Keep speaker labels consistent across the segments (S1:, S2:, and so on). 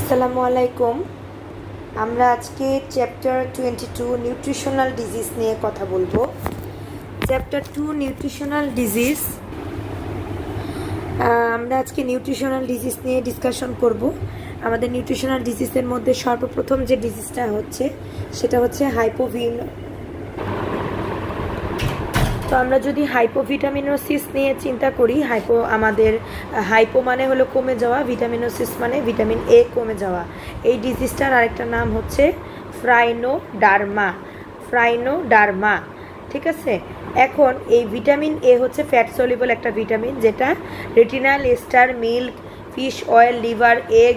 S1: আসসালামু আলাইকুম। আমরা আজকে চ্যাপ্টার 22 নিউট্রিশনাল ডিজিজ নিয়ে কথা বলবো। Chapter 2 nutritional disease. আমরা আজকে নিউট্রিশনাল ডিজিজ নিয়ে ডিসকাশন করব। আমাদের নিউট্রিশনাল ডিজিজের মধ্যে সর্বপ্রথম যে ডিজিজটা হচ্ছে সেটা হচ্ছে তো আমরা যদি হাইপোভিটামিনোসিস নিয়ে চিন্তা করি, হাইপো মানে হলো কমে যাওয়া, ভিটামিনোসিস মানে ভিটামিন এ কমে যাওয়া। এই ডিজিজটার আরেকটা নাম হচ্ছে ফ্রাইনোডার্মা। ঠিক আছে। এখন এই ভিটামিন এ হচ্ছে ফ্যাট সলিবল একটা ভিটামিন, যেটা retinal, ester, milk, fish oil, liver, egg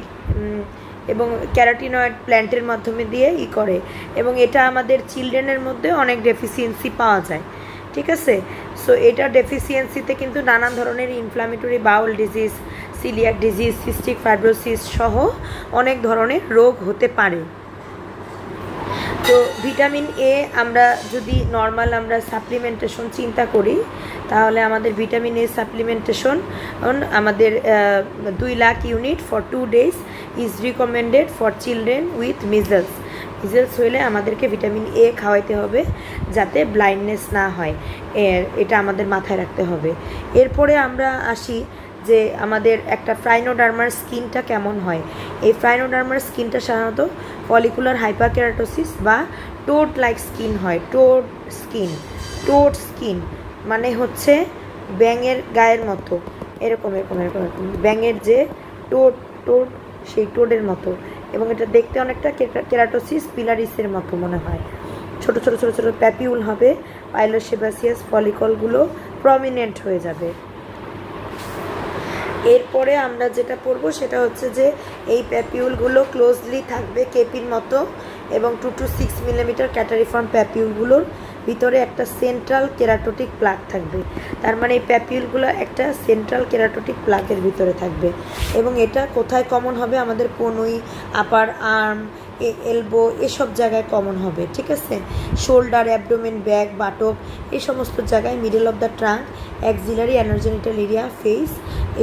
S1: এবং ক্যারোটিনয়েড প্ল্যান্টের মাধ্যমে দিয়ে করে, এবং এটা আমাদের চিলড্রেনের মধ্যে অনেক ডেফিসিয়েন্সি পাওয়া যায়। ঠিক আছে। সো এটা ডেফিসিয়েন্সিতে কিন্তু নানান ধরনের inflammatory bowel disease, coeliac disease, cystic fibrosis সহ অনেক ধরনের রোগ হতে পারে। তো ভিটামিন এ আমরা যদি আমরা সাপ্লিমেন্টেশন চিন্তা করি, তাহলে আমাদের ভিটামিন এ সাপ্লিমেন্টেশন আমাদের 2 lakh unit for 2 days is recommended for children with measles হইলে আমাদেরকে ভিটামিন এ খাওয়াইতে হবে, যাতে ব্লাইন্ডনেস না হয়। এটা আমাদের মাথায় রাখতে হবে। এরপরে আমরা আসি যে আমাদের একটা ফ্রাইনোডার্মার স্কিনটা কেমন হয়। এই ফ্রাইনোডার্মার স্কিনটা সাধারণত ফলিকুলার হাইপারকেরাটোসিস বা টোড লাইক স্কিন হয়। টোড স্কিন মানে হচ্ছে ব্যাঙের গায়ের মতো, এরকম ব্যাঙের যে টোড সেই টোডের মতো, এবং এটা দেখতে অনেকটা কেরাটোসিস পিলারিসের মতো মনে হয়। ছোট ছোট ছোট ছোট প্যাপিউল হবে, পাইলোসেবাসিয়াস ফলিকলগুলো প্রমিনেন্ট হয়ে যাবে। এরপরে আমরা যেটা পড়বো সেটা হচ্ছে যে এই প্যাপিউলগুলো ক্লোজলি থাকবে কেপির মতো, এবং 2 to 6 মিলিমিটার ক্যাটারিফর্ম প্যাপিউলগুলোর ভিতরে একটা সেন্ট্রাল কেরাটোটিক প্লাগ থাকবে। তার মানে এই প্যাপিউলগুলো একটা সেন্ট্রাল কেরাটোটিক প্লাগের ভিতরে থাকবে, এবং এটা কোথায় কমন হবে? আমাদের কনুই, আপার আর্ম, এলবো, এসব জায়গায় কমন হবে। ঠিক আছে। শোল্ডার, অ্যাবডোমেন, ব্যাক, বাটক, এই সমস্ত জায়গায়, middle of the trunk, axillary, anogenital area, face,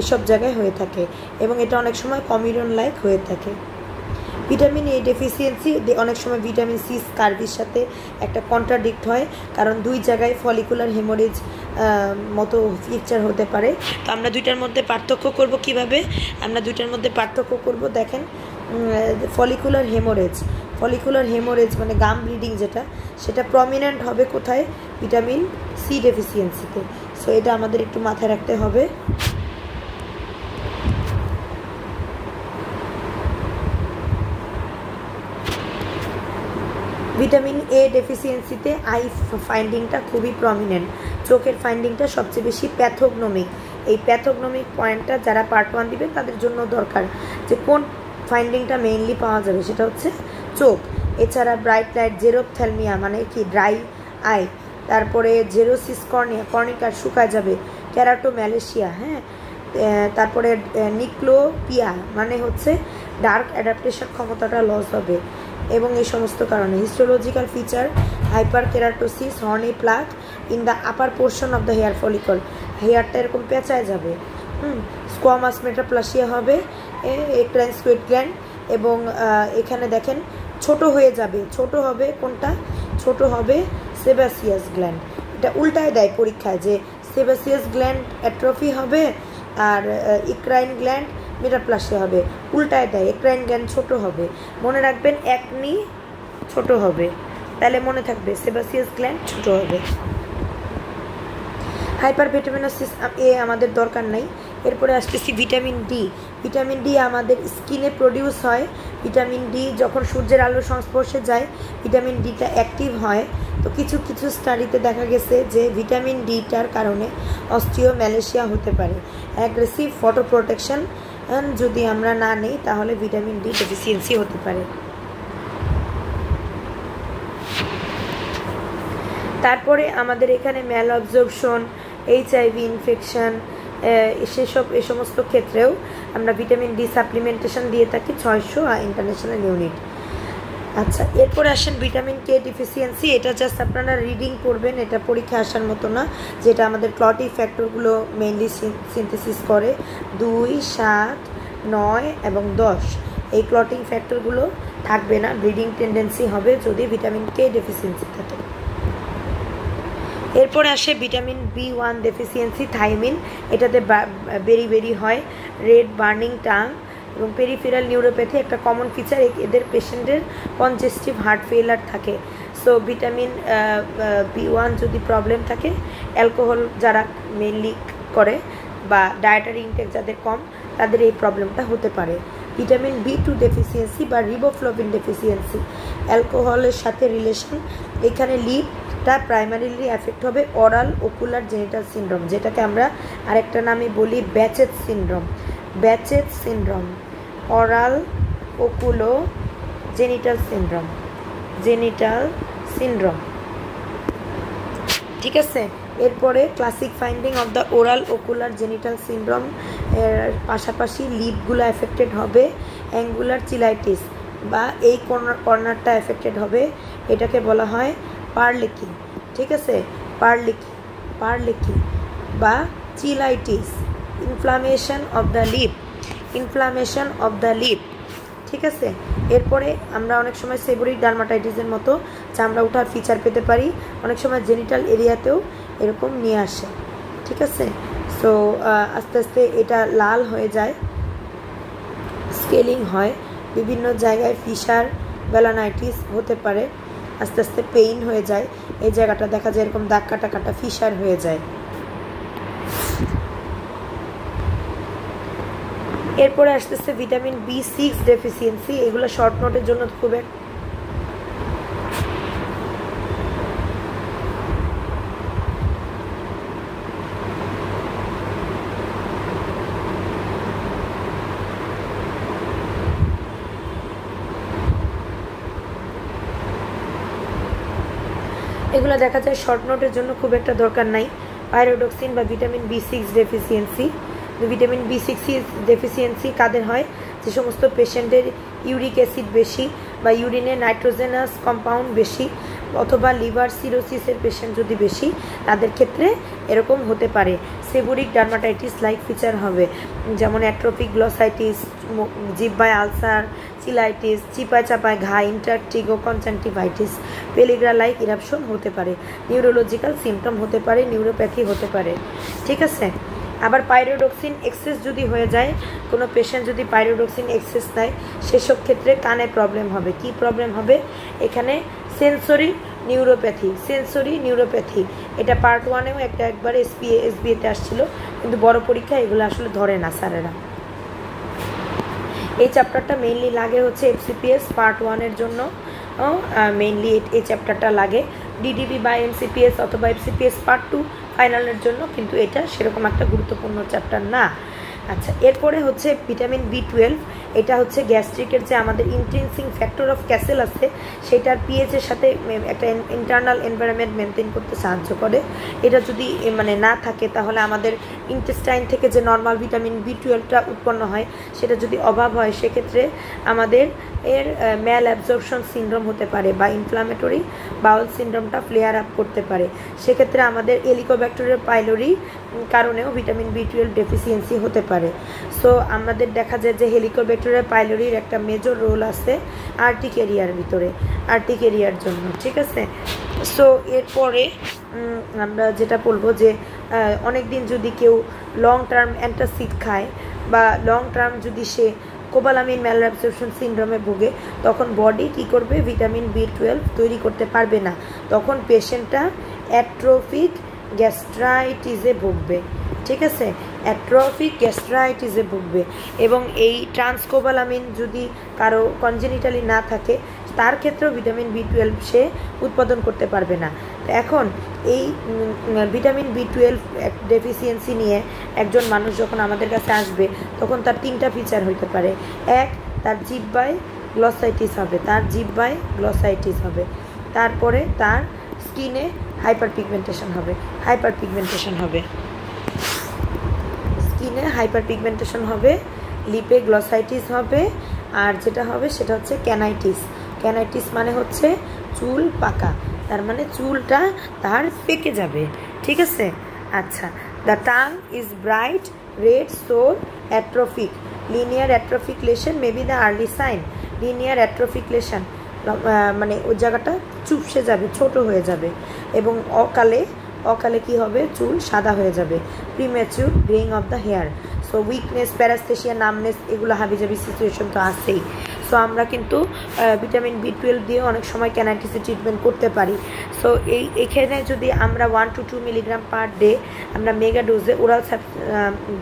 S1: এসব জায়গায় হয়ে থাকে, এবং এটা অনেক সময় কমিডন লাইক হয়ে থাকে। ভিটামিন এ ডেফিসিয়েন্সি অনেক সময় ভিটামিন সি স্কারভির সাথে একটা কন্ট্রাডিক্ট হয়, কারণ 2 জায়গায় ফলিকুলার হেমোরেজ মতো পিকচার হতে পারে। তো আমরা দুইটার মধ্যে পার্থক্য করব কিভাবে? দেখেন, ফলিকুলার হেমোরেজ মানে গাম ব্লিডিং সেটা প্রমিনেন্ট হবে কোথায়? Vitamin C ডেফিসিয়েন্সিতে। সো এটা আমাদের একটু মাথায় রাখতে হবে। ভিটামিন এ ডেফিসিয়েন্সিতে আই ফাইন্ডিংটা খুবই প্রমিনেন্ট, চোখের ফাইন্ডিংটা সবচেয়ে বেশি প্যাথোগনমিক। এই প্যাথোগনমিক পয়েন্টটা যারা পার্ট 1 দিবে তাদের জন্য দরকার, যে কোন ফাইন্ডিংটা মেইনলি পাওয়া যাবে, সেটা হচ্ছে চোখ। এছাড়া ব্রাইট লাইট, জেরোপথ্যালমিয়া মানে কি ড্রাই আই, তারপরে জেরোসিস কর্নিকা শুকায় যাবে, ক্যারাটোম্যালেশিয়া, তারপরে নিক্লোপিয়া মানে হচ্ছে ডার্ক অ্যাডাপ্টেশন ক্ষমতাটা লস হবে, এবং এই সমস্ত কারণে histological feature hyper keratosis, horny plug in the upper portion of the hair follicle, হেয়ারটা এরকম পেঁচায় যাবে, স্কোয়ামাস মেটাপ্লাসিয়া হবে, এক্রাইন স্কুইড গ্ল্যান্ড, এবং এখানে দেখেন ছোট হবে কোনটা? ছোট হবে সেবাসিয়াস গ্ল্যান্ড। এটা উল্টায় দেয় পরীক্ষায়, যে সেবাসিয়াস গ্ল্যান্ড অ্যাট্রফি হবে আর ইক্রাইন গ্ল্যান্ড মেটাপ্লাসিয়া হবে, উল্টায় দেয়। এক্রাইন গ্ল্যান্ড ছোট হবে, মনে রাখবেন একনি ছোট হবে, তাহলে মনে থাকবে সেবাসিয়াস গ্ল্যান্ড ছোট হবে। হাইপার ভিটামিনোসিস এ আমাদের দরকার নাই। এরপরে আসতেছি ভিটামিন ডি আমাদের স্কিনে প্রডিউস হয়। ভিটামিন ডি যখন সূর্যের আলোর সংস্পর্শে যায়, ভিটামিন ডিটা অ্যাক্টিভ হয়। তো কিছু স্টাডিতে দেখা গেছে যে ভিটামিন ডিটার কারণে অস্টিওম্যালেশিয়া হতে পারে। অ্যাগ্রেসিভ ফটো প্রোটেকশন যদি আমরা না নেই, তাহলে ভিটামিন ডি ডেফিসিয়েন্সি হতে পারে। তারপরে আমাদের এখানে ম্যাল অবজর্পশন, HIV ইনফেকশন, এ সমস্ত ক্ষেত্রেও আমরা ভিটামিন ডি সাপ্লিমেন্টেশন দিয়ে থাকি 600 ইন্টারন্যাশনাল ইউনিট। আচ্ছা, এরপরে আসেন ভিটামিন কে ডিফিসিয়েন্সি। এটা জাস্ট আপনারা রিডিং করবেন, এটা পরীক্ষা আসার মতো না। যেটা আমাদের ক্লটিং ফ্যাক্টরগুলো মেইনলি সিনথেসিস করে 2, 7, 9 এবং 10। এই ক্লটিং ফ্যাক্টরগুলো থাকবে না, ব্লিডিং টেন্ডেন্সি হবে যদি ভিটামিন কে ডেফিসিয়েন্সি থাকে। এরপরে আসে ভিটামিন B1 ডেফিসিয়েন্সি, থাইমিন। এটাতে বেরি হয়, রেড বার্নিং টাং এবং পেরিফেরাল নিউরোপ্যাথি একটা কমন ফিচার। এদের পেশেন্টের কনজেস্টিভ হার্ট ফেলার থাকে। সো ভিটামিন B1 যদি প্রবলেম থাকে, অ্যালকোহল যারা মেনলি করে বা ডায়েটারি ইনটেক যাদের কম, তাদের এই প্রবলেমটা হতে পারে। ভিটামিন B2 ডেফিসিয়েন্সি বা রিবোফ্লাভিন ডেফিসিয়েন্সি, অ্যালকোহলের সাথে রিলেশন। এখানে লিডটা প্রাইমারিলি এফেক্ট হবে অরাল ওকুলার জেনিটাল সিনড্রোম, যেটাকে আমরা আরেকটা নামে বলি Behcet syndrome. Behcet syndrome, oral oculo genital syndrome, ঠিক আছে। এরপরে classic finding of the oral ocular genital syndrome এর পাশাপাশি লিডগুলো এফেক্টেড হবে, অ্যাঙ্গুলার চিলাইটিস বা এই কর্নারটা এফেক্টেড হবে, এটাকে বলা হয় পারলেকি, ঠিক আছে। পারলেকি বা চিলাইটিস, ইনফ্লামেশন অফ দ্য লিপ, ঠিক আছে। এরপরে আমরা অনেক সময় সেবোরিক ডার্মাটাইটিসের মতো চামড়া ওঠার ফিচার পেতে পারি, অনেক সময় জেনিটাল এরিয়াতেও এরকম নিয়ে আসে, ঠিক আছে। সো আস্তে আস্তে এটা লাল হয়ে যায়, স্কেলিং হয়, বিভিন্ন জায়গায় ফিশার ভ্যালানাইটিস হতে পারে, আস্তে আস্তে পেইন হয়ে যায়, এই জায়গাটা দেখা যায় এরকম দাগ কাটা ফিশার হয়ে যায়। এরপরে আসতেছে ভিটামিন B6 ডেফিসিয়েন্সি। এগুলো শর্ট নোটের জন্য খুব এগুলো দেখা যায় শর্ট নোটের জন্য খুব একটা দরকার নাই। পাইরোডক্সিন বা vitamin B6 deficiency. Vitamin B6 deficiency কাদের হয়? যে সমস্ত পেশেন্টের ইউরিক অ্যাসিড বেশি বা ইউরিনে নাইট্রোজেনাস কম্পাউন্ড বেশি অথবা লিভার সিরোসিসের পেশেন্ট যদি বেশি, তাদের ক্ষেত্রে এরকম হতে পারে। সেবোরিক ডার্মাটাইটিস লাইক ফিচার হবে, যেমন অ্যাট্রোপিক গ্লসাইটিস, জিহ্বায় আলসার, চিলাইটিস, চিপায় চাপায় ঘা, ইন্টারটিগো কনজাংটিভাইটিস, পেলিগ্রা লাইক ইরাপশন হতে পারে, নিউরোলজিক্যাল সিমটম হতে পারে, নিউরোপ্যাথি হতে পারে, ঠিক আছে। আবার পাইরোডক্সিন এক্সেস যদি হয়ে যায়, কোনো পেশেন্ট যদি পাইরোডক্সিন এক্সেস নেয়, সেসব ক্ষেত্রে কানে প্রবলেম হবে। কি প্রবলেম হবে? এখানে সেন্সরি নিউরোপ্যাথি, এটা পার্ট 1-এও একবার SBA-তে আসছিল, কিন্তু বড় পরীক্ষা এগুলো আসলে ধরে না স্যারেরা। এই চ্যাপ্টারটা মেইনলি লাগে হচ্ছে FCPS পার্ট 1-এর জন্য, মেইনলি এই চ্যাপ্টারটা লাগে। DDB বা MCPS অথবা FCPS পার্ট 2 ফাইনালের জন্য, কিন্তু এটা সেরকম একটা গুরুত্বপূর্ণ চ্যাপ্টার না। আচ্ছা, এরপরে হচ্ছে ভিটামিন B12। এটা হচ্ছে গ্যাস্ট্রিকের যে আমাদের ইন্ট্রিনসিক ফ্যাক্টর অফ ক্যাসেল আছে, সেটার পিএইচের সাথে একটা ইন্টারনাল এনভায়রনমেন্ট মেনটেন করতে সাহায্য করে। এটা যদি না থাকে, তাহলে আমাদের ইন্টেস্টাইন থেকে যে নর্মাল ভিটামিন B12টা উৎপন্ন হয়, সেটা যদি অভাব হয়, সেক্ষেত্রে আমাদের ম্যাল অ্যাবজর্পশন সিনড্রোম হতে পারে বা ইনফ্লামেটরি বাউল সিনড্রোমটা ফ্লেয়ার আপ করতে পারে। সেক্ষেত্রে আমাদের হেলিকোব্যাক্টেরিয়াল পাইলোরি কারণেও ভিটামিন B12 ডেফিসিয়েন্সি হতে পারে। সো আমাদের দেখা যায় যে হেলিকোব্যাক্টেরিয়াল পাইলোরির একটা মেজর রোল আছে আর্টিক এরিয়ার জন্য, ঠিক আছে। সো এরপরে আমরা যেটা বলবো যে অনেক দিন যদি কেউ লং টার্ম অ্যান্টাসিড খায় বা লং টার্ম যদি সে কোবালামিন ম্যালঅ্যাবসর্পশন সিনড্রোমে ভোগে, তখন বডি কী করবে? ভিটামিন B12 তৈরি করতে পারবে না, তখন পেশেন্টটা অ্যাট্রোফিক গ্যাস্ট্রাইটিসে ভুগবে, ঠিক আছে। অ্যাট্রোফিক গ্যাস্ট্রাইটিসে ভুগবে এবং এই ট্রান্সকোবালামিন যদি কারো কনজেনিটালি না থাকে, তার ক্ষেত্রেও ভিটামিন B12 সে উৎপাদন করতে পারবে না। এখন এই ভিটামিন B12 ডেফিসিয়েন্সি নিয়ে একজন মানুষ যখন আমাদের কাছে আসবে, তখন তার 3টা ফিচার হইতে পারে। এক, তার জিহ্বায় গ্লসাইটিস হবে, তারপরে তার স্কিনে হাইপার পিগমেন্টেশন হবে, লিপে গ্লসাইটিস হবে, আর যেটা হবে সেটা হচ্ছে ক্যানাইটিস মানে হচ্ছে চুল পাকা, তার মানে চুলটা তার পেকে যাবে, ঠিক আছে। আচ্ছা, the tongue is bright red sore atrophic, linear atrophic lesion maybe the early sign. Linear atrophic lesion মানে ওই জায়গাটা চুপসে যাবে, ছোট হয়ে যাবে এবং অকালে কি হবে, চুল সাদা হয়ে যাবে। Premature greying of the hair. So weakness, paraesthesia, numbness, এগুলো হাবিজাবি সিচুয়েশন তো আছেই। সো আমরা কিন্তু ভিটামিন B12 দিয়ে অনেক সময় ক্যানাইটিসের ট্রিটমেন্ট করতে পারি। সো এখানে যদি আমরা 1 to 2 মিলিগ্রাম পার ডে আমরা মেগা ডোজে ওরাল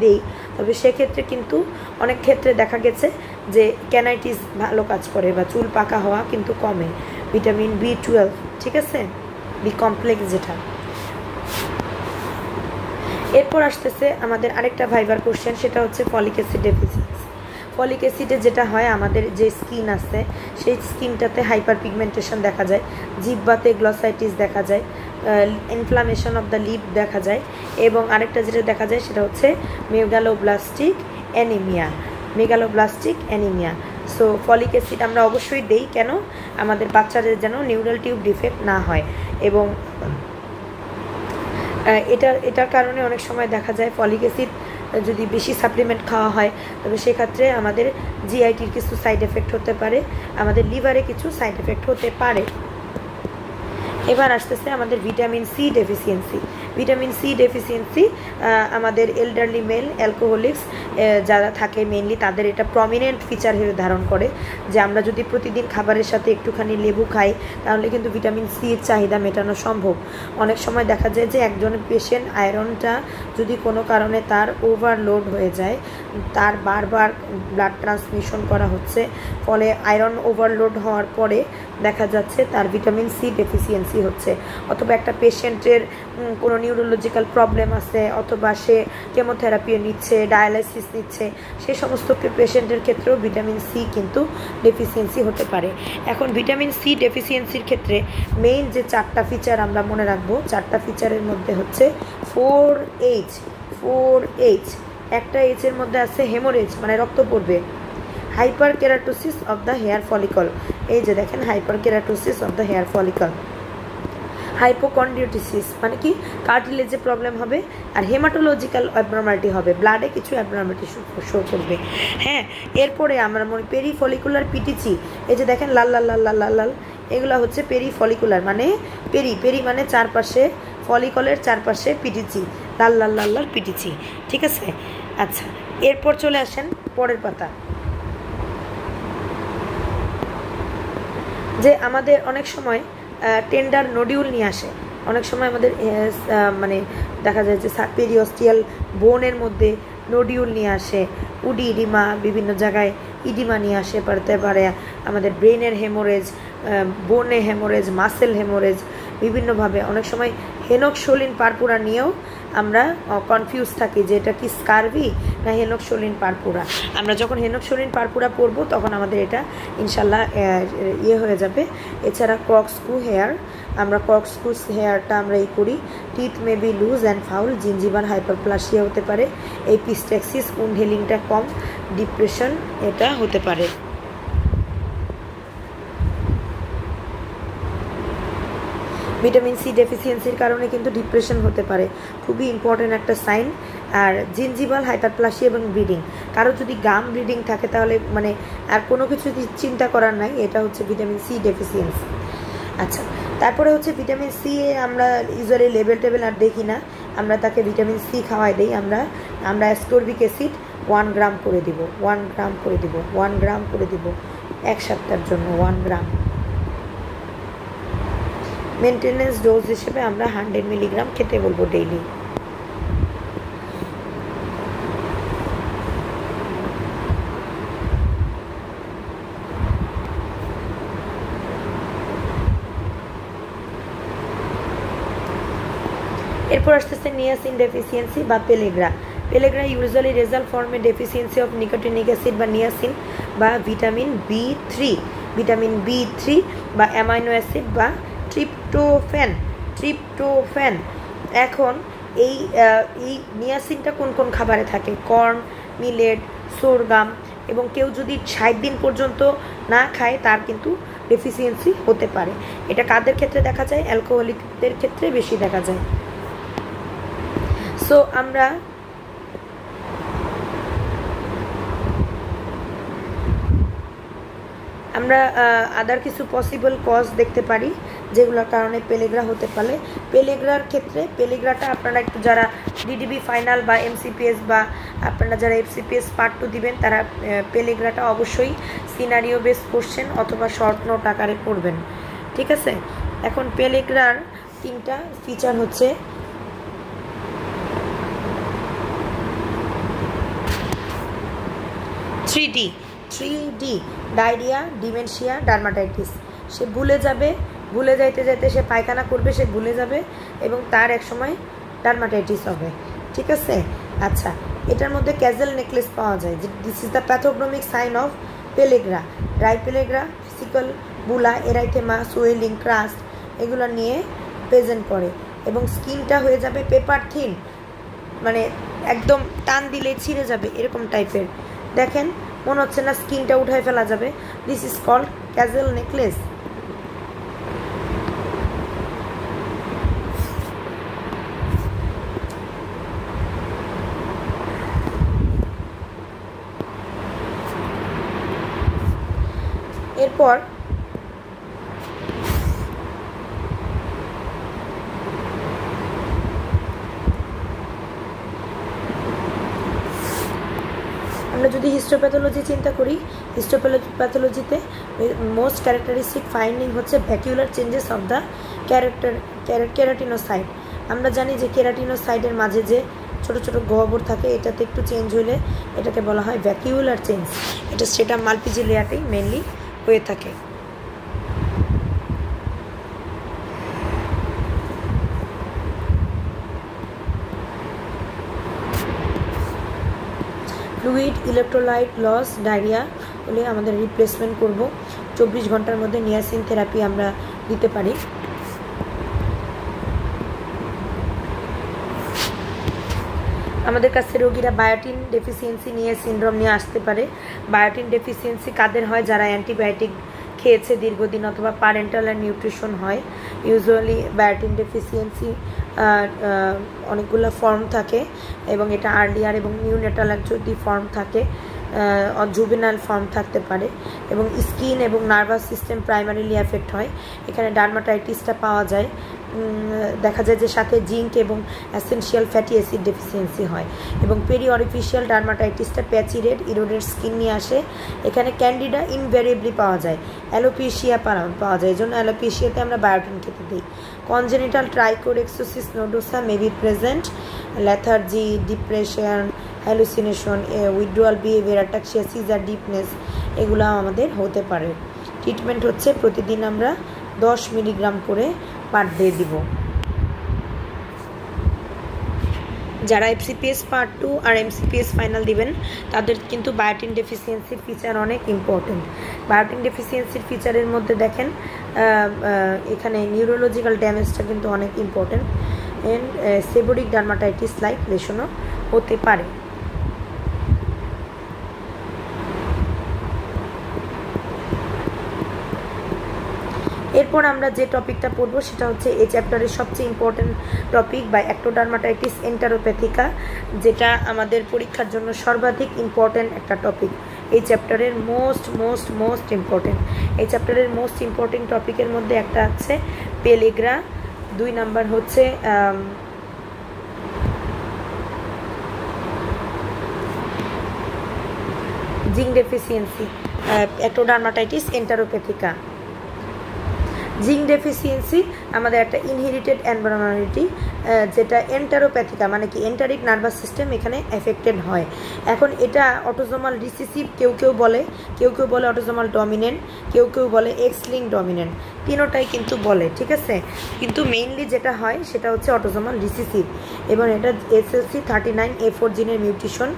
S1: দিই, তবে সেক্ষেত্রে কিন্তু অনেক ক্ষেত্রে দেখা গেছে যে ক্যানাইটিস ভালো কাজ করে বা চুল পাকা হওয়া কিন্তু কমে। ভিটামিন B12, ঠিক আছে, বি কমপ্লেক্স যেটা। এরপর আসতেছে আমাদের আরেকটা ভাইবার কোশ্চেন, সেটা হচ্ছে ফলিক অ্যাসিড ডেফিসিয়েন্সি। ফলিক অ্যাসিডে যেটা হয়, আমাদের যে স্কিন আছে সেই স্কিনটাতে হাইপার পিগমেন্টেশন দেখা যায়, জিহ্বাতে গ্লসাইটিস দেখা যায়, ইনফ্লামেশন অফ দ্য লিপ দেখা যায়, এবং আরেকটা যেটা দেখা যায় সেটা হচ্ছে megaloblastic anaemia. So folic acid আমরা অবশ্যই দেই, কেন, আমাদের বাচ্চাদের যেন নিউরাল টিউব ডিফেক্ট না হয়। এবং এটার কারণে অনেক সময় দেখা যায় ফলিক অ্যাসিড যদি বেশি সাপ্লিমেন্ট খাওয়া হয়, তবে সেক্ষেত্রে আমাদের জিআইটির কিছু সাইড এফেক্ট হতে পারে, আমাদের লিভারে কিছু সাইড এফেক্ট হতে পারে। এবার আসতেছে আমাদের vitamin C deficiency. Vitamin C deficiency আমাদের এল্ডারলি মেল অ্যালকোহলিক্স যারা থাকে মেনলি তাদের এটা প্রমিনেন্ট ফিচার হিসেবে ধারণ করে, যে আমরা যদি প্রতিদিন খাবারের সাথে একটুখানি লেবু খাই তাহলে কিন্তু ভিটামিন সির চাহিদা মেটানো সম্ভব। অনেক সময় দেখা যায় যে একজন পেশেন্ট আয়রনটা যদি কোনো কারণে তার ওভারলোড হয়ে যায়, তার বারবার ব্লাড ট্রান্সমিশন করা হচ্ছে, ফলে আয়রন ওভারলোড হওয়ার পরে দেখা যাচ্ছে তার ভিটামিন সি ডেফিসিয়েন্সি হচ্ছে, অথবা একটা পেশেন্টের কোনো নিউরোলজিক্যাল প্রবলেম আছে, অথবা সে কেমোথেরাপি নিচ্ছে, ডায়ালাইসিস নিচ্ছে, সেই সমস্ত পেশেন্টের ক্ষেত্রেও ভিটামিন সি কিন্তু ডেফিসিয়েন্সি হতে পারে। এখন ভিটামিন সি ডেফিসিয়েন্সির ক্ষেত্রে মেইন যে 4টা ফিচার আমরা মনে রাখবো, 4টা ফিচারের মধ্যে হচ্ছে 4H। একটা এইচের মধ্যে আছে হেমোরেজ, মানে রক্ত পড়বে। Hyper keratosis of the hair follicle, এই যে দেখেন hyper keratosis of the hair follicle. হাইপোকন্ড্রিওটিসিস মানে কি, কার্টিলেজে প্রবলেম হবে, আর হেমাটোলজিক্যাল অ্যাবনর্মালিটি হবে, ব্লাডে কিছু অ্যাবনর্মালিটি শো করবে। হ্যাঁ, এরপরে আমরা মনে পেরিফলিকুলার পিটিচি, এই যে দেখেন লাল লাল লাল লাল লাল লাল, এগুলো হচ্ছে পেরিফলিকুলার, মানে পেরি মানে চারপাশে, ফলিকলের চারপাশে পিটিচি, লাল লাল লাল লাল পিটিচি, ঠিক আছে। আচ্ছা, এরপর চলে আসেন পরের পাতা, যে আমাদের অনেক সময় টেন্ডার নোডিউল নিয়ে আসে, অনেক সময় আমাদের মানে দেখা যায় যে পেরিওস্টিয়াল বোনের মধ্যে নোডিউল নিয়ে আসে, উডি ইডিমা, বিভিন্ন জায়গায় ইডিমা নিয়ে আসে, পারতে পারে আমাদের ব্রেনের হেমোরেজ, বোনে হেমোরেজ, মাসেল হেমোরেজ, বিভিন্নভাবে। অনেক সময় হেনোক্সোলিন পারপুরা নিয়েও আমরা কনফিউজ থাকি যে এটা কি স্কারভি না হেনোক্সোলিন পারপুরা। আমরা যখন হেনোক্সোলিন পারপুরা পড়বো তখন আমাদের এটা ইনশাল্লাহ হয়ে যাবে। এছাড়া কর্কস্ক্রু হেয়ার, আমরা কর্কস্ক্রু হেয়ারটা আমরা করি। Teeth may be loose and foul, gingival hyperplasia হতে পারে, এপিস্ট্যাক্সিস, উন্ড হিলিংটা কম, ডিপ্রেশন এটা হতে পারে। ভিটামিন সি ডেফিসিয়েন্সির কারণে কিন্তু ডিপ্রেশন হতে পারে, খুবই ইম্পর্টেন্ট একটা সাইন। আর জিঞ্জিভাল হাইপারপ্লাসিয়া এবং ব্লিডিং, কারো যদি গাম ব্লিডিং থাকে তাহলে মানে আর কোনো কিছু চিন্তা করার নাই, এটা হচ্ছে ভিটামিন সি ডেফিসিয়েন্সি। আচ্ছা, তারপরে হচ্ছে ভিটামিন সি আমরা ইউজুয়ালি লেবেল আর দেখি না, আমরা তাকে ভিটামিন সি খাওয়াই দিই। আমরা অ্যাসকর্বিক অ্যাসিড 1 গ্রাম করে দিব, 1 গ্রাম করে দিব, 1 গ্রাম করে দিব 1 সপ্তাহের জন্য, 1 গ্রাম। মেনটেনেন্স ডোজ হিসেবে আমরা 100 মিলিগ্রাম খেতে বলবো ডেইলি। এরপর আসতেছে নিয়াসিন ডেফিসিয়েন্সি বা পেলেগ্রা। পেলেগ্রা ইউজুয়ালি রেজাল্ট ফর্মে ডেফিসিয়েন্সি অফ নিকোটিনিক অ্যাসিড বা নিয়াসিন বা ভিটামিন B3 বা অ্যামাইনো অ্যাসিড বা ট্রিপ্টোফ্যান। এখন এই নিয়াসিনটা কোন কোন খাবারে থাকে, কর্ন, মিলেট, সোরগাম, এবং কেউ যদি 60 দিন পর্যন্ত না খায় তার কিন্তু ডেফিসিয়েন্সি হতে পারে। এটা কাদের ক্ষেত্রে দেখা যায়, অ্যালকোহলিকদের ক্ষেত্রে বেশি দেখা যায়। সো আমরা আমরা আদার কিছু পসিবল কজ দেখতে পারি যেগুলোর কারণে পেলেগ্রা হতে পারে। পেলেগ্রার ক্ষেত্রে পেলেগ্রাটা আপনারা একটু যারা ডিডিবি ফাইনাল বা এমসিপিএস বা আপনারা যারা এফসিপিএস পার্ট 2 দিবেন তারা পেলেগ্রাটা অবশ্যই সিনারিও বেস কোশ্চেন অথবা শর্ট নোট আকারে পড়বেন, ঠিক আছে। এখন পেলেগ্রার 3টা ফিচার হচ্ছে three D diarrhoea, dementia, dermatitis. সে ভুলে যাইতে যাইতে সে পায়খানা করবে, সে ভুলে যাবে এবং তার এক সময় ডার্মাটাইটিস হবে, ঠিক আছে। আচ্ছা, এটার মধ্যে ক্যাজেল নেকলেস পাওয়া যায়, যে this is the pathognomonic sign of pellagra. Dry pellagra physical bulla, erythema, swelling, crust এগুলো নিয়ে প্রেজেন্ট করে এবং স্কিনটা হয়ে যাবে পেপার থিন, মানে একদম টান দিলে ছিঁড়ে যাবে এরকম টাইপের। দেখেন মনে হচ্ছে না স্কিনটা উঠায় ফেলা যাবে। This is called Casal necklace. এরপর আমরা যদি হিস্টোপ্যাথোলজি চিন্তা করি, হিস্টোপ্যাথোলজিতে মোস্ট ক্যারেক্টারিস্টিক ফাইন্ডিং হচ্ছে ভ্যাকুলার চেঞ্জেস অফ দ্য কেরাটিনোসাইট। আমরা জানি যে কেরাটিনোসাইটের মাঝে যে ছোট ছোট গহ্বর থাকে, এটাতে একটু চেঞ্জ হলে এটাকে বলা হয় ভ্যাকুলার চেঞ্জ। সেটা মাল্টিজিলিয়াতেই মেনলি হয়ে থাকে। ফ্লুইড ইলেকট্রোলাইট লস ডায়রিয়া হলে আমাদের রিপ্লেসমেন্ট করব। 24 ঘন্টার মধ্যে নিয়াসিন থেরাপি আমরা দিতে পারি। আমাদের কাছে রোগীরা বায়োটিন ডেফিসিয়েন্সি নিয়ে সিনড্রোম নিয়ে আসতে পারে। বায়োটিন ডেফিসিয়েন্সি কাদের হয়? যারা অ্যান্টিবায়োটিক খেয়েছে দীর্ঘদিন অথবা প্যারেন্টাল অ্যান্ড নিউট্রিশন হয়। ইউজুয়ালি বায়োটিন ডেফিসিয়েন্সি অনেকগুলো ফর্ম থাকে এবং এটা আর্লিয়ার এবং নিউনেটাল যদি ফর্ম থাকে, জুভেনাইল ফর্ম থাকতে পারে এবং স্কিন এবং নার্ভাস সিস্টেম প্রাইমারিলি এফেক্ট হয়। এখানে ডার্মাটাইটিসটা পাওয়া যায়। দেখা যায় যে সাথে জিঙ্ক এবং এসেনশিয়াল ফ্যাটি অ্যাসিড ডেফিসিয়েন্সি হয় এবং পেরি অরিফিশিয়াল ডার্মাটাইটিসটা প্যাচি রেড ইরোডেড স্কিন নিয়ে আসে। এখানে ক্যান্ডিডা ইনভ্যারিয়েবলি পাওয়া যায়, অ্যালোপেশিয়া পাওয়া যায়, এই জন্য অ্যালোপেশিয়াতে আমরা বায়োটিন খেতে দিই। Congenital trichorrhexis nodosa may be present, lethargy, depression, hallucination, withdrawal behaviour, ataxia, seizure, deafness এগুলো আমাদের হতে পারে। ট্রিটমেন্ট হচ্ছে প্রতিদিন আমরা 10 মিলিগ্রাম করে পার ডে দিব। যারা এফসিপিএস পার্ট 2 আর এমসিপিএস ফাইনাল দিবেন তাদের কিন্তু বায়োটিন ডেফিসিয়েন্সির ফিচার অনেক ইম্পর্টেন্ট। বায়োটিন ডেফিসিয়েন্সির ফিচারের মধ্যে দেখেন এখানে নিউরোলজিক্যাল ড্যামেজটা কিন্তু অনেক important and seborrhoeic dermatitis like লেশনও হতে পারে। এরপর আমরা যে টপিকটা পড়বো সেটা হচ্ছে এই চ্যাপ্টারের সবচেয়ে ইম্পর্টেন্ট টপিক বা অ্যাক্টোডার্মাটাইটিস এন্টারোপ্যাথিকা, যেটা আমাদের পরীক্ষার জন্য সর্বাধিক ইম্পর্টেন্ট একটা টপিক। এই চ্যাপ্টারের মোস্ট ইম্পর্টেন্ট। এই চ্যাপ্টারের মোস্ট ইম্পর্টেন্ট টপিকের মধ্যে একটা আছে পেলেগ্রা, 2 নাম্বার হচ্ছে জিঙ্ক ডেফিসিয়েন্সি, অ্যাক্টোডার্মাটাইটিস এন্টারোপ্যাথিকা। জিঙ্ক ডেফিসিয়েন্সি আমাদের একটা ইনহেরিটেড অ্যানবারোমালিটি, যেটা এন্টারোপ্যাথিকা মানে কি এন্টারিক নার্ভাস সিস্টেম এখানে এফেক্টেড হয়। এখন এটা অটোজোমাল রিসিসিভ, কেউ কেউ বলে অটোজোমাল ডমিনেন্ট, কেউ বলে এক্স লিঙ্ক ডমিনেন্ট, তিনোটাই কিন্তু বলে, ঠিক আছে। কিন্তু মেইনলি যেটা হয় সেটা হচ্ছে অটোজোমাল রিসিসিভ এবং এটা SLC 39A4 জিনের মিউটেশন,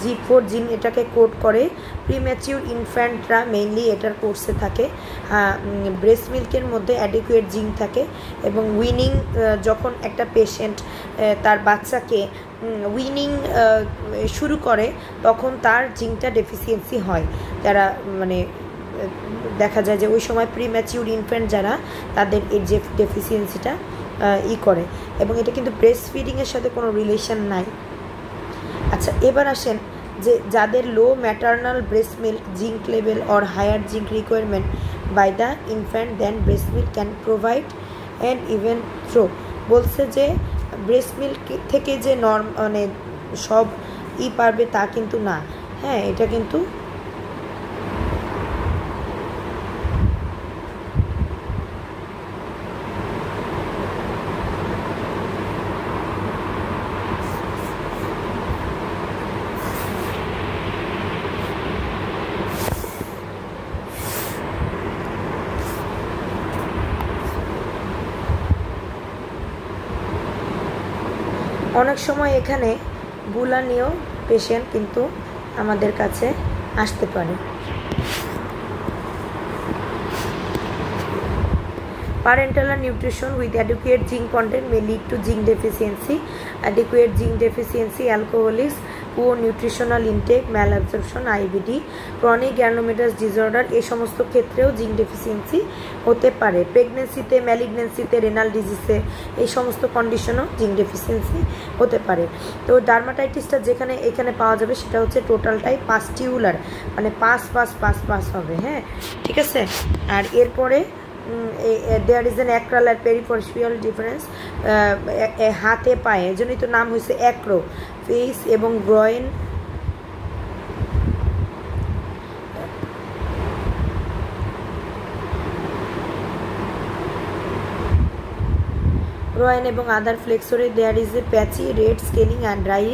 S1: G4 জিন এটাকে কোড করে। প্রিম্যাচিউর ইনফ্যান্টরা মেইনলি এটার কোর্সে থাকে। ব্রেস্ট মিল্কের মধ্যে অ্যাডিকুয়েট জিঙ্ক থাকে এবং উইনিং, যখন একটা পেশেন্ট তার বাচ্চাকে উইনিং শুরু করে তখন তার জিঙ্কটা ডেফিসিয়েন্সি হয়। যারা মানে দেখা যায় যে ওই সময় প্রিম্যাচিউর ইনফ্যান্ট যারা, তাদের এই যে ডেফিসিয়েন্সিটা করে এবং এটা কিন্তু ব্রেস্ট ফিডিংয়ের সাথে কোনো রিলেশন নাই। আচ্ছা, এবার আসেন যে যাদের low maternal breast milk zinc level or higher zinc requirement by the infant then breast milk can provide and even through বলছে যে ব্রেস্ট মিল্ক থেকে যে মানে সব পারবে তা কিন্তু না। হ্যাঁ, এটা কিন্তু অনেক সময় এখানে বুলা নিয়েও পেশেন্ট কিন্তু আমাদের কাছে আসতে পারে। Parenteral nutrition with adequate zinc content may lead to zinc deficiency. Adequate zinc deficiency, alcoholics, poor nutritional intake, malabsorption, IBD, chronic granulomatous disorder এই সমস্ত ক্ষেত্রেও জিঙ্ক ডেফিসিয়েন্সি হতে পারে। প্রেগনেন্সিতে, ম্যালিগনেন্সিতে, রেনাল ডিজিজে এই সমস্ত কন্ডিশনও জিঙ্ক ডেফিসিয়েন্সি হতে পারে। তো ডার্মাটাইটিসটা যেখানে এখানে পাওয়া যাবে সেটা হচ্ছে টোটালটাই পাস্টিউলার, মানে পাস হবে। হ্যাঁ, ঠিক আছে। আর এরপরে there is an acral and peripheral difference হাতে পায়ে, এজন্যই তো নাম হয়েছে অ্যাক্রো। ফেস এবং গ্রয়েন এবং আদার ফ্লেক্সরে there is a patchy red scaling and dry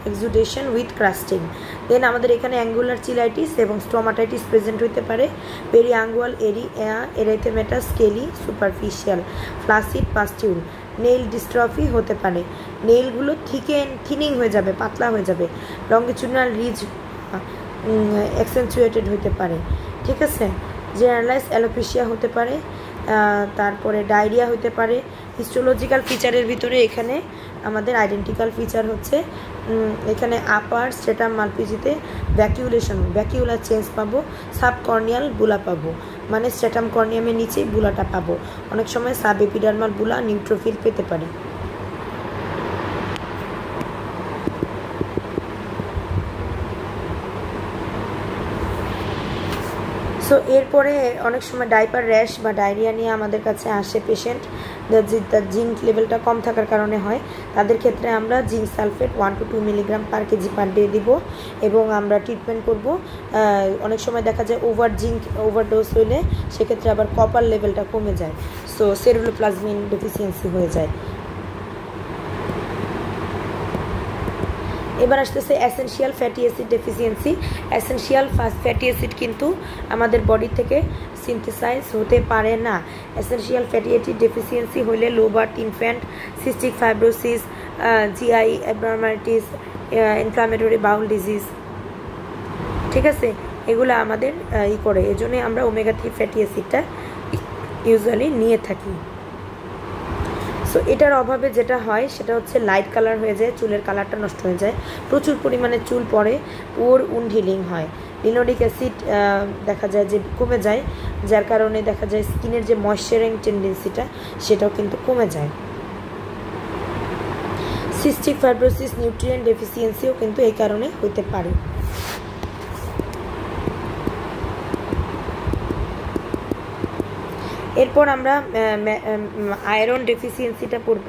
S1: exudation with crusting. Then আমাদের এখানে অ্যাঙ্গুলার চিলাইটিস এবং স্টোমাটাইটিস প্রেজেন্ট হতে পারে। Periangular erythematous scaly superficial flaccid pustule. Nail dystrophy হতে পারে, নেইলগুলো থিনিং হয়ে যাবে, পাতলা হয়ে যাবে। লঙ্গিচুডাল রিজ অ্যাকসেন্চুয়েটেড হতে পারে, ঠিক আছে। জেনারেলাইজ অ্যালোপেশিয়া হতে পারে, তারপরে ডায়রিয়া হতে পারে। হিস্টোলজিক্যাল ফিচারের ভিতরে এখানে আমাদের আইডেন্টিক্যাল ফিচার হচ্ছে এখানে আপার স্ট্রেটাম মালপিজিতে ভ্যাকিউলার চেঞ্জ পাবো, সাবকর্নিয়াল বুলা পাবো, মানে স্ট্রেটাম কর্নিয়ামের নিচে বুলাটা পাবো। অনেক সময় সাব এপিডার্মাল বুলা নিউট্রোফিল পেতে পারে। সো এরপরে অনেক সময় ডাইপার র্যাশ বা ডায়রিয়া নিয়ে আমাদের কাছে আসে পেশেন্ট, তার জিঙ্ক লেভেলটা কম থাকার কারণে হয়। তাদের ক্ষেত্রে আমরা zinc sulphate 1 to 2 milligram per KG per day দিব এবং আমরা ট্রিটমেন্ট করব। অনেক সময় দেখা যায় ওভারডোজ হইলে সেক্ষেত্রে আবার কপার লেভেলটা কমে যায়, সো সেরুলোপ্লাজমিন ডেফিসিয়েন্সি হয়ে যায়। এবার আসতেছে essential fatty acid deficiency. Essential fatty acid কিন্তু আমাদের বডি থেকে সিনথেসাইজ হতে পারে না। এসেনশিয়াল ফ্যাটি অ্যাসিড ডেফিসিয়েন্সি হলে low birth infant, cystic fibrosis, GI abnormalities, inflammatory bowel disease, ঠিক আছে, এগুলো আমাদের করে। এজন্যই আমরা ওমেগা 3 ফ্যাটি অ্যাসিডটা ইউজুয়ালি নিয়ে থাকি। সো এটার অভাবে যেটা হয় সেটা হচ্ছে লাইট কালার হয়ে যায়, চুলের কালারটা নষ্ট হয়ে যায়, প্রচুর পরিমাণে চুল পড়ে, পুর উনহিলিং হয়। লিনোলিক অ্যাসিড দেখা যায় যে কমে যায়, যার কারণে দেখা যায় স্কিনের যে ময়েশ্চারিং টেন্ডেন্সিটা সেটাও কিন্তু কমে যায়। সিস্টিক ফাইব্রোসিস, নিউট্রিয়েন্ট ডেফিসিয়েন্সিও কিন্তু এই কারণে হতে পারে। এরপর আমরা আয়রন ডেফিসিয়েন্সিটা পড়ব।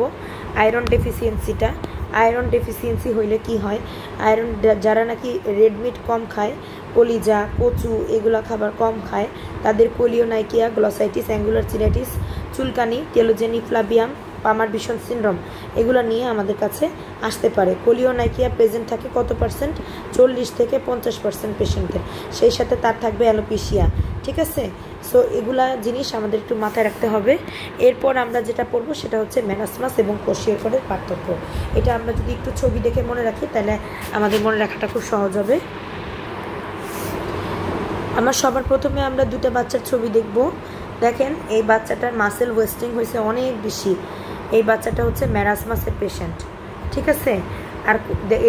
S1: আয়রন ডেফিসিয়েন্সি হইলে কি হয়, আয়রন যারা নাকি রেড মিট কম খায়, কলিজা, কচু এগুলো খাবার কম খায়, তাদের কোলিওনাইকিয়া, গ্লসাইটিস, অ্যাঙ্গুলার চিলাইটিস, চুলকানি, টেলোজেনিক ফ্লাবিয়াম, পামার ভিশন সিনড্রোম এগুলো নিয়ে আমাদের কাছে আসতে পারে। কোলিওনাইকিয়া প্রেজেন্ট থাকে কত পার্সেন্ট? 40 থেকে 50% পেশেন্টের। সেই সাথে তার থাকবে অ্যালোপেশিয়া, ঠিক আছে। সো এগুলা জিনিস আমাদের একটু মাথায় রাখতে হবে। এরপর আমরা যেটা পড়বো সেটা হচ্ছে মেরাসমাস এবং কোষিয়করের পার্থক্য। এটা আমরা যদি একটু ছবি দেখে মনে রাখি তাহলে আমাদের মনে রাখাটা খুব সহজ হবে। আমার সবার প্রথমে আমরা দুটো বাচ্চার ছবি দেখব। দেখেন এই বাচ্চাটার মাসেল ওয়েস্টিং হয়েছে অনেক বেশি। এই বাচ্চাটা হচ্ছে মেরাসমাসের পেশেন্ট, ঠিক আছে। আর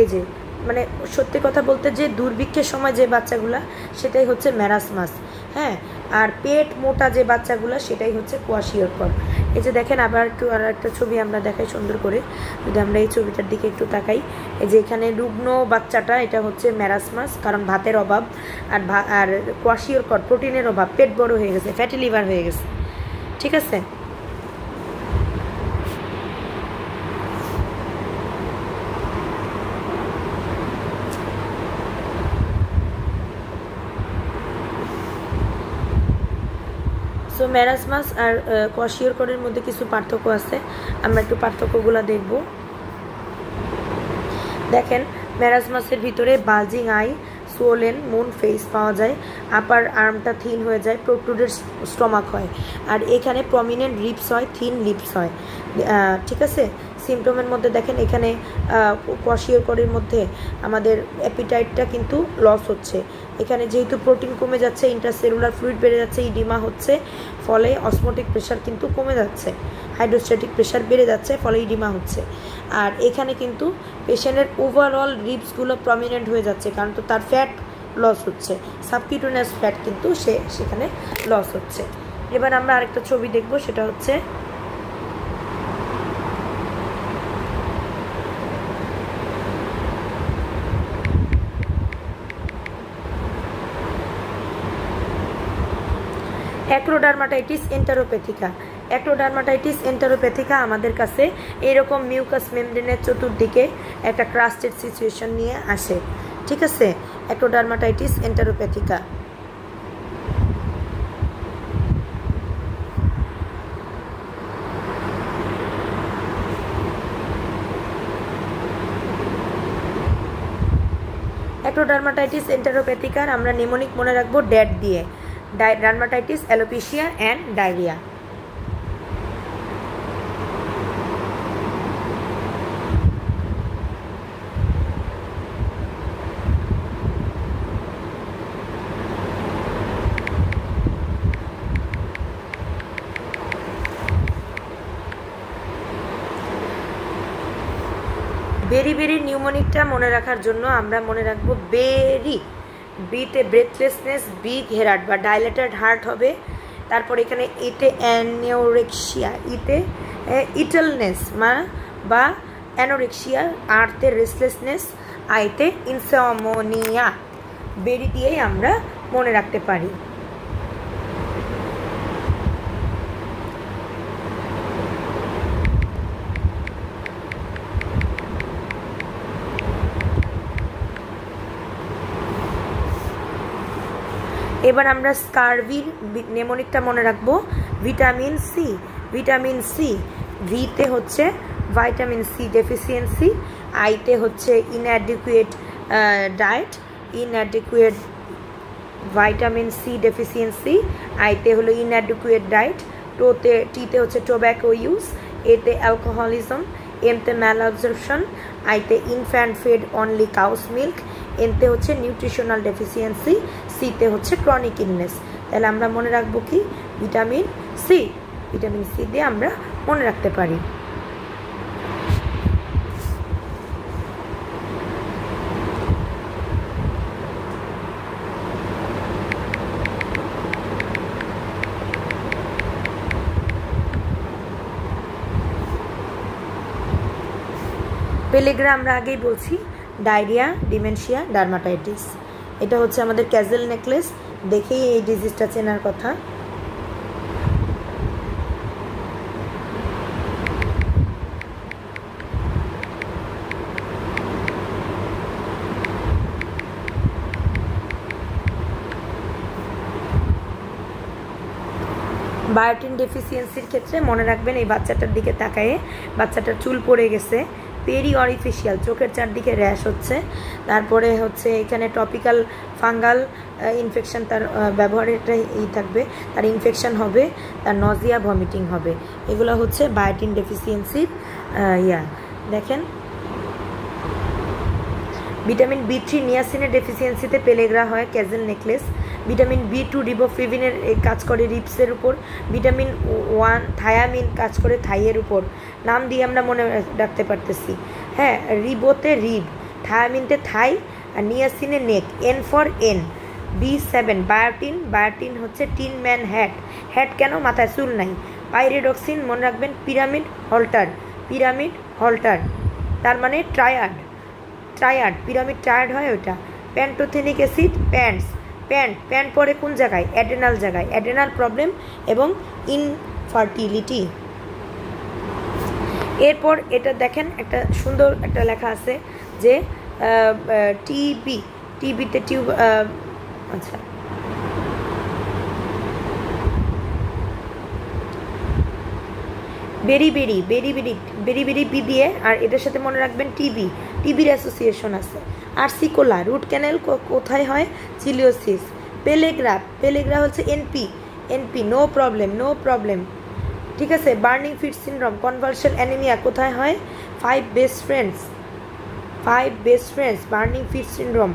S1: এই যে মানে সত্যি কথা বলতে যে দুর্ভিক্ষের সময় যে বাচ্চাগুলা সেটাই হচ্ছে মেরাসমাস, হ্যাঁ। আর পেট মোটা যে বাচ্চাগুলো সেটাই হচ্ছে কোয়াশিয়রকর। এই যে দেখেন আবার একটু আর একটা ছবি আমরা দেখাই সুন্দর করে, যদি আমরা এই ছবিটার দিকে একটু তাকাই, এই যে এখানে রুগ্ন বাচ্চাটা, এটা হচ্ছে ম্যারাসমাস, কারণ ভাতের অভাব আর কোয়াশিওরকর প্রোটিনের অভাব, পেট বড় হয়ে গেছে, ফ্যাটি লিভার হয়ে গেছে, ঠিক আছে। সো ম্যারাসমাস আর কোয়াশিওরকরের মধ্যে কিছু পার্থক্য আছে, আমরা একটু পার্থক্যগুলো দেখব। দেখেন ম্যারাসমাসের ভিতরে বালজিং আই, সোলেন মুন ফেস পাওয়া যায়, আপার আর্মটা থিন হয়ে যায়, প্রোট্রুডেড স্টমাক হয়, আর এখানে প্রমিনেন্ট রিপস হয়, থিন লিপস হয়, ঠিক আছে। সিমটমের মধ্যে দেখেন এখানে কোয়াশিওরকরের মধ্যে আমাদের অ্যাপিটাইটটা কিন্তু লস হচ্ছে, এখানে যেহেতু প্রোটিন কমে যাচ্ছে, ইন্টারসেলুলার ফ্লুইড বেড়ে যাচ্ছে, ইডিমা হচ্ছে, ফলে অসমোটিক প্রেশার কিন্তু কমে যাচ্ছে, হাইড্রোস্ট্যাটিক প্রেশার বেড়ে যাচ্ছে, ফলে ইডিমা হচ্ছে। আর এখানে কিন্তু পেশেন্টের ওভারঅল রিপসগুলো প্রমিনেন্ট হয়ে যাচ্ছে, কারণ তো তার ফ্যাট লস হচ্ছে, সাবকিউটেনিয়াস ফ্যাট কিন্তু সেখানে লস হচ্ছে। এবার আমরা আরেকটা ছবি দেখব, সেটা হচ্ছে অ্যাক্রোডার্মাটাইটিস এন্টারোপ্যাথিকা। অ্যাক্রোডার্মাটাইটিস এন্টারোপ্যাথিকা আমাদের কাছে এরকম মিউকাস মেমব্রেনের চতুর্দিকে একটা ক্রাস্টেড সিচুয়েশন নিয়ে আসে, ঠিক আছে। অ্যাক্রোডার্মাটাইটিস এন্টারোপ্যাথিকা। অ্যাক্রোডার্মাটাইটিস এন্টারোপ্যাথিকার আমরা নিমোনিক মনে রাখবো ড্যাট দিয়ে, ডার্মাটাইটিস, অ্যালোপেশিয়া অ্যান্ড ডায়রিয়া। বেরি নিউমোনিকটা মনে রাখার জন্য আমরা মনে রাখবো বেরি, বিতে ব্রেথলেসনেস, বিগ হেরাট বা ডাইলেটেড হার্ট হবে, তারপর এখানে ইতে অ্যানোরেক্সিয়া, ইতে ইটলনেস বা অ্যানোরেক্সিয়া, আরতে রেস্টলেসনেস, আইতে ইনসমনিয়া। বেরি দিয়েই আমরা মনে রাখতে পারি। এবার আমরা স্কারভির নেমোনিকটা মনে রাখবো ভিটামিন সি। ভিটামিন সি, ভিতে হচ্ছে ভাইটামিন সি ডেফিসিয়েন্সি, আইতে হচ্ছে inadequate diet, inadequate vitamin C deficiency, আইতে হলো ইনঅ্যাডিকুয়েট ডায়েট, টিতে হচ্ছে টোব্যাকো ইউজ, এতে অ্যালকোহলিজম, এমতে ম্যাল অ্যাবজর্পশন, আইতে infant fed only cow's milk, এনতে হচ্ছে নিউট্রিশনাল ডেফিসিয়েন্সি, সিতে হচ্ছে ক্রনিক ইলনেস। তাহলে আমরা মনে রাখবো কি ভিটামিন সি, ভিটামিন সি দিয়ে আমরা মনে রাখতে পারি। পেলেগ্রা আমরা আগেই বলছি, ডায়রিয়া, ডিমেনশিয়া, ডার্মাটাইটিস। এটা হচ্ছে আমাদের ক্যাজেল নেকলেস, দেখেই এই ডিজিজটা চেনার কথা। বায়োটিন ডেফিসিয়েন্সির ক্ষেত্রে মনে রাখবেন এই বাচ্চাটার দিকে তাকায়ে, বাচ্চাটার চুল পড়ে গেছে, পেরি অরিফিশিয়াল, চোখের চারদিকে র্যাশ হচ্ছে, তারপরে হচ্ছে এখানে টপিক্যাল ফাঙ্গাল ইনফেকশন, তার ব্যবহারেরটা থাকবে, তার ইনফেকশন হবে, তার নজিয়া, ভমিটিং হবে। এগুলো হচ্ছে বায়োটিন ডেফিসিয়েন্সির দেখেন ভিটামিন বি3 নিয়াসিনের ডেফিসিয়েন্সিতে পেলেগ্রা হয়, ক্যাজেল নেকলেস। ভিটামিন বি2 রিবোফ্লেভিনের কাজ করে রিপসের উপর, ভিটামিন 1 থায়ামিন কাজ করে থাইয়ের উপর। নাম দিয়ে আমরা মনে রাখতে পারতেছি, হ্যাঁ, রিবোতে রিব, থায়ামিনতে থাই, আর নিয়াসিনে নেক, এন ফর এন। বি7 বায়োটিন, বায়োটিন হচ্ছে টিন ম্যান হ্যাট, হ্যাট কেন, মাথায় চুল নাই, পাইরিডক্সিন মনে রাখবেন পিরামিড হল্টার তার মানে ট্রায়াড পিরামিড ট্রায়াড হয় ওটা। প্যান্টোথেনিক অ্যাসিড প্যান্ট পরে কোন জায়গায়? অ্যাডেনাল প্রবলেম এবং ইনফার্টিলিটি। এরপর এটা দেখেন একটা সুন্দর একটা লেখা আছে যে টিবিতে টিউব আচ্ছা বেরি বি দিয়ে, আর এটার সাথে মনে রাখবেন টিবির অ্যাসোসিয়েশন আছে। আর সিকোলা রুট ক্যানেল কোথায় হয়? চিলিওসিস। পেলেগ্রা হচ্ছে এনপি নো প্রবলেম ঠিক আছে। Burning feet syndrome convulsion anaemia কোথায় হয়? 5 best friends burning feet syndrome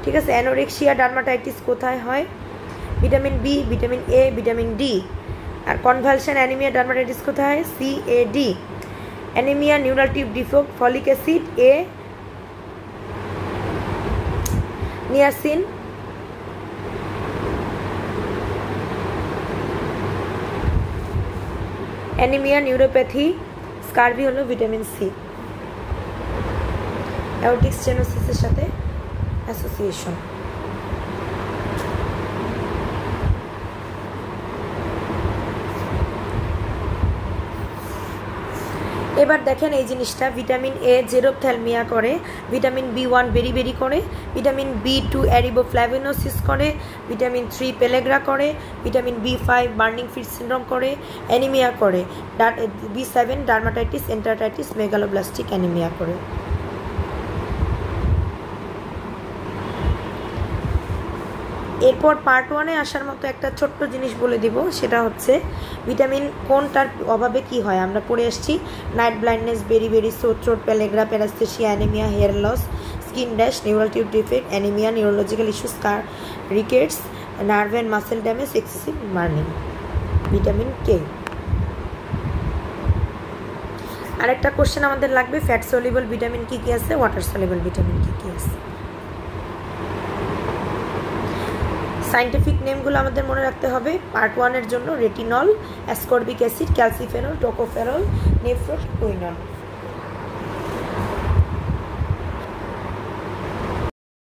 S1: ঠিক আছে। অ্যানোরেক্সিয়া ডার্মাটাইটিস কোথায় হয়? Vitamin B, vitamin A, vitamin D. আর কনভালশন অ্যানিমিয়া ডার্মাটাইটিস কোথায় হয়? CAD। Anaemia neural tube defect folic acid A, niacin. Anaemia neuropathy scurvy হলো ভিটামিন সি। অ্যাওর্টিক স্টেনোসিসের সাথে অ্যাসোসিয়েশন। এবার দেখেন এই জিনিসটা, ভিটামিন এ জেরোপথ্যালমিয়া করে, ভিটামিন B1 বেরি করে, ভিটামিন B2 অ্যারিবোফ্ল্যাভিনোসিস করে, ভিটামিন 3 পেলেগ্রা করে, vitamin B5 burning feet syndrome করে, অ্যানিমিয়া করে, B7 dermatitis enteritis megaloblastic anaemia করে। এরপর পার্ট 1-এ আসার মতো একটা ছোট্ট জিনিস বলে দিব, সেটা হচ্ছে ভিটামিন কোনটার অভাবে কি হয়। আমরা পড়ে আসছি night blindness, berry sore, pellagra, paraesthesia, anaemia, hair loss, skin dash, neural tube defect, anaemia, neurological issues, rickets, nerve and muscle damage, excessive burning. Vitamin K. আরেকটা কোশ্চেন আমাদের লাগবে, ফ্যাট সলিবল ভিটামিন কি কি আছে, ওয়াটার সলিবল ভিটামিন কি কি আছে। Scientific নেমগুলো আমাদের মনে রাখতে হবে। পার্ট 1-এর জন্য রেটিনল, অ্যাসকর্বিক অ্যাসিড, ক্যালসিফেনল, টোকোফেরল, নেফ্রোকুইনল।